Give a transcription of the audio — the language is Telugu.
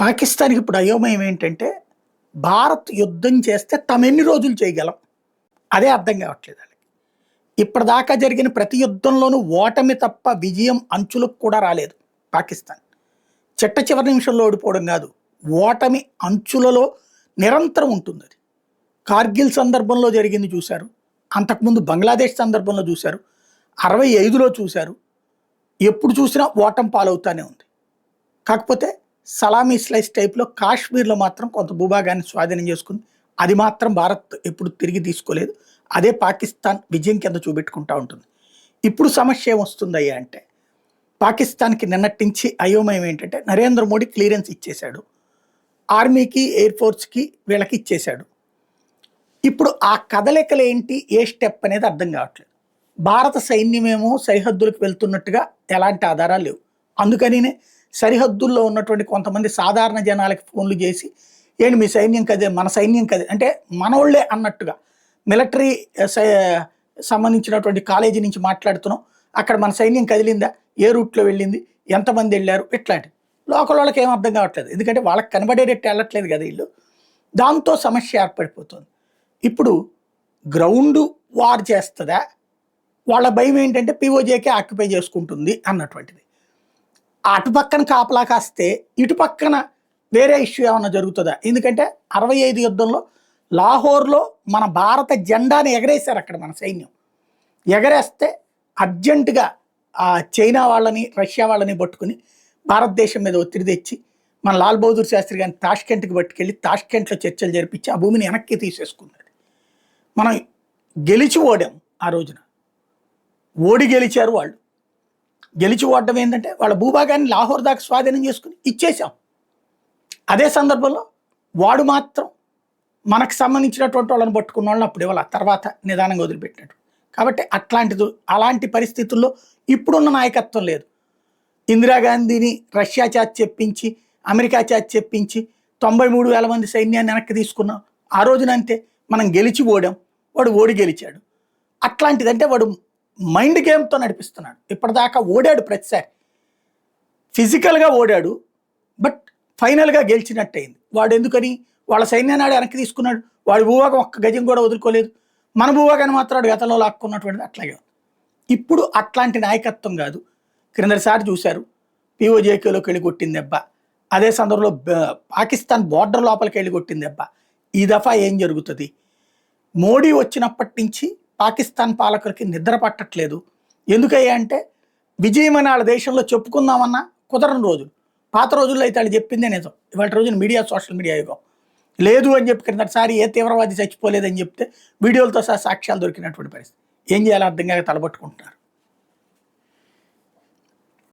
పాకిస్తాన్‌కి ఇప్పుడు అయోమయం ఏంటంటే, భారత్ యుద్ధం చేస్తే తామెన్ని రోజులు చేయగలం? అదే అర్థం కావట్లేదు ఆళ్ళకి. ఇప్పటిదాకా జరిగిన ప్రతి యుద్ధంలోనూ ఓటమి తప్ప విజయం అంచులకు కూడా రాలేదు పాకిస్తాన్. చిట్ట చివరి నిమిషంలో ఓడిపోవడం కాదు. ఓటమి అంచులలో నిరంతరం ఉంటుందది. కార్గిల్ సందర్భంలో జరిగింది చూశారు. అంతకుముందు బంగ్లాదేశ్ సందర్భంలో చూశారు. 65లో చూశారు. ఎప్పుడు చూసినా ఓటమి పాలవుతానే ఉంది. కాకపోతే సలామీ స్లైస్ టైప్‌లో కాశ్మీర్‌లో మాత్రం కొంత భూభాగాన్ని స్వాధీనం చేసుకుంది. అది మాత్రం భారత్ ఎప్పుడు తిరిగి తీసుకోలేదు. అదే పాకిస్తాన్ విజయం కింద చూపెట్టుకుంటా ఉంటుంది. ఇప్పుడు సమస్య ఏమొస్తుందయ్యా అంటే, పాకిస్తాన్‌కి నిన్నటి నుంచి అయోమయం ఏంటంటే, నరేంద్ర మోడీ క్లియరెన్స్ ఇచ్చేశాడు. ఆర్మీకి, ఎయిర్ ఫోర్స్‌కి వీళ్ళకి ఇచ్చేశాడు. ఇప్పుడు ఆ కదలికలేంటి? ఏ స్టెప్ అనేది అర్థం కావట్లేదు. భారత సైన్యమేమో సరిహద్దులకు వెళ్తున్నట్టుగా ఎలాంటి ఆధారాలు లేవు. అందుకనినే సరిహద్దుల్లో ఉన్నటువంటి కొంతమంది సాధారణ జనాలకి ఫోన్లు చేసి, ఏంటి మీ సైన్యం కదే, మన సైన్యం కదే అంటే మనోళ్ళే అన్నట్టుగా మిలిటరీ సంబంధించినటువంటి కాలేజీ నుంచి మాట్లాడుతున్నాం. అక్కడ మన సైన్యం కదిలిందా? ఏ రూట్‌లో వెళ్ళింది? ఎంతమంది వెళ్ళారు? ఇట్లాంటివి. లోకల్ వాళ్ళకి ఏం అర్థం కావట్లేదు. ఎందుకంటే వాళ్ళకి కనబడేటట్టు వెళ్ళట్లేదు కదా వీళ్ళు. దాంతో సమస్య ఏర్పడిపోతుంది. ఇప్పుడు గ్రౌండ్ వార్ చేస్తదా? వాళ్ళ భయం ఏంటంటే పీఓజేకే ఆక్యుపై చేసుకుంటుంది అన్నటువంటిది. అటు పక్కన కాపలా కాస్తే ఇటు పక్కన వేరే ఇష్యూ ఏమన్నా జరుగుతుందా? ఎందుకంటే 65 యుద్ధంలో లాహోర్‌లో మన భారత జెండాని ఎగరేశారు అక్కడ మన సైన్యం. ఎగరేస్తే అర్జెంటుగా చైనా వాళ్ళని, రష్యా వాళ్ళని పట్టుకుని భారతదేశం మీద ఒత్తిడి తెచ్చి మన లాల్ బహదూర్ శాస్త్రి గారిని తాష్కెంట్‌కి పట్టుకెళ్ళి తాష్కెంట్‌లో చర్చలు జరిపించి ఆ భూమిని వెనక్కి తీసేసుకుంది. మనం గెలిచి ఓడాం ఆ రోజున. ఓడి గెలిచారు వాళ్ళు. గెలిచి ఓడడం ఏంటంటే వాళ్ళ భూభాగాన్ని లాహోర్ దాకా స్వాధీనం చేసుకుని ఇచ్చేసాం. అదే సందర్భంలో వాడు మాత్రం మనకు సంబంధించినటువంటి వాళ్ళని పట్టుకున్న వాళ్ళని అప్పుడు ఇవ్వాలి, తర్వాత నిదానంగా వదిలిపెట్టినట్టు. కాబట్టి అలాంటి పరిస్థితుల్లో ఇప్పుడున్న నాయకత్వం లేదు. ఇందిరాగాంధీని రష్యా చేత చెప్పించి, అమెరికా చేత చెప్పించి 93,000 మంది సైన్యాన్ని వెనక్కి తీసుకున్నాం. ఆ రోజున అంతే మనం గెలిచి ఓడాం, వాడు ఓడి గెలిచాడు. అట్లాంటిదంటే వాడు మైండ్ గేమ్తో నడిపిస్తున్నాడు. ఇప్పటిదాకా ఓడాడు ప్రతిసారి, ఫిజికల్గా ఓడాడు, బట్ ఫైనల్గా గెలిచినట్టయింది. వాడు ఎందుకని వాళ్ళ సైన్యాన్ని ఆడు వెనక్కి తీసుకున్నాడు. వాడి భూభాగం ఒక్క గజం కూడా వదులుకోలేదు. మన భూభాగాన్ని మాత్రం వాడు గతంలో లాక్కున్నటువంటిది అట్లాగే ఉంది. ఇప్పుడు అట్లాంటి నాయకత్వం కాదు. క్రిందటిసారి చూశారు పీఓజేకేలోకి వెళ్ళి కొట్టింది దెబ్బ. అదే సందర్భంలో పాకిస్తాన్ బోర్డర్ లోపలికి వెళ్ళి కొట్టింది దెబ్బ. ఈ దఫా ఏం జరుగుతుంది? మోడీ వచ్చినప్పటి నుంచి పాకిస్తాన్ పాలకులకి నిద్ర పట్టట్లేదు. ఎందుకయ్యా అంటే, విజయం అని వాళ్ళ దేశంలో చెప్పుకుందామన్నా కుదరని రోజులు. పాత రోజుల్లో అయితే వాళ్ళు చెప్పిందే నిజం. ఇవాళ రోజున మీడియా, సోషల్ మీడియా యుగం. లేదు అని చెప్పి క్రిందటిసారి ఏ తీవ్రవాది చచ్చిపోలేదని చెప్తే వీడియోలతో సహా సాక్ష్యాలు దొరికినటువంటి పరిస్థితి. ఏం చేయాలో అర్థం కాక తలబట్టుకుంటున్నారు.